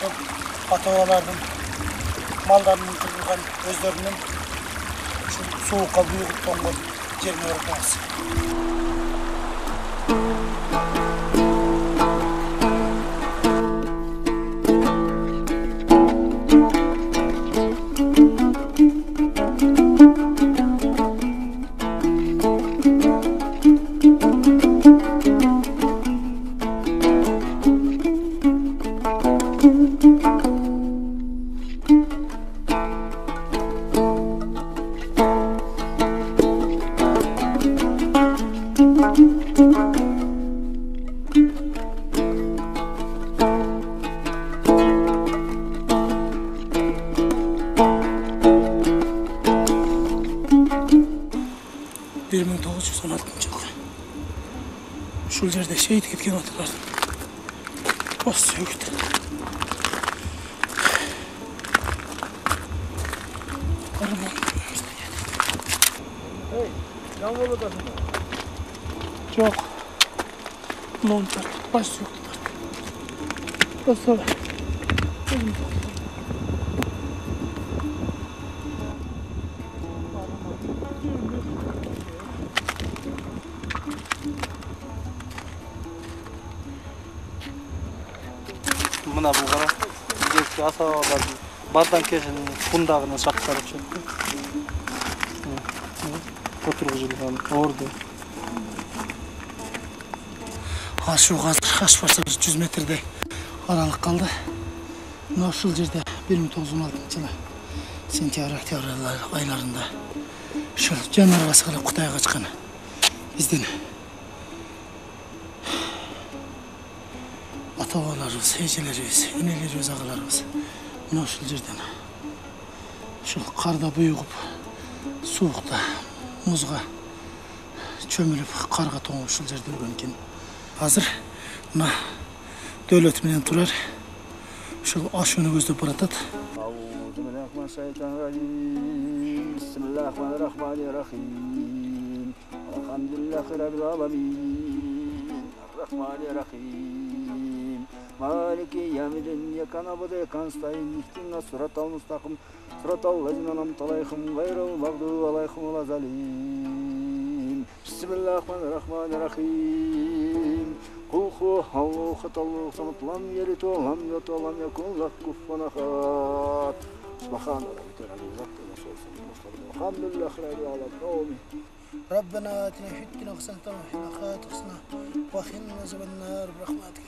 ошол ата-бабалардын малдарынын кыргылган өздөрүнүн ушул суукка буйугуп тонгон жерине барып атабыз. Ушул жерде шейит кеткен аталардын бас сөгүт. Жан болуп атасың? Жок. Монтар бас сөгүт. Басса. Мына бул кара. Бизге ата-бабалардын бардан кешенин фундагына чактарып чыкты. Отургузулган орду. Ашу азыр аш барса 100 метрдей аралык калды. Мына ушул жерде 1916-жылы сентябрь-октябрь айларында ушул жанаргасы кылып Кытайга качкан биздин ата-бабаларыбыз, эжелерибиз, энелерибиз, агаларыбыз мына ушул жерден ушул карда буйугуп, суукта, музга чөмүлүп, карга тоңуп ушул жерде өлгөн экен. Азыр мына Дөөлөт менен Турар ушул ашууну көздөп баратат. Бисмиллахиррахманиррахим. Алхамдулиллахи раббил аламин. Аррахманиррахим. Малики ямидин яканабуду яканстаин ихтина суратал мустақим. Суратал лазина ан'амта алейхим гайрил мағдуби алейхим валазалин. Бисмиллахиррахманиррахим. Кул хуаллаху ахад, лам ялид ва лам юлад ва лам якун лаху куфуан ахад. Субхан раbbика rabbil izzati amma yasifun. Alhamdulillahi rabbil alamin. ربنا آتنا في الدنيا حسنة وفي الآخرة حسنة وقنا عذاب النار برحمتك.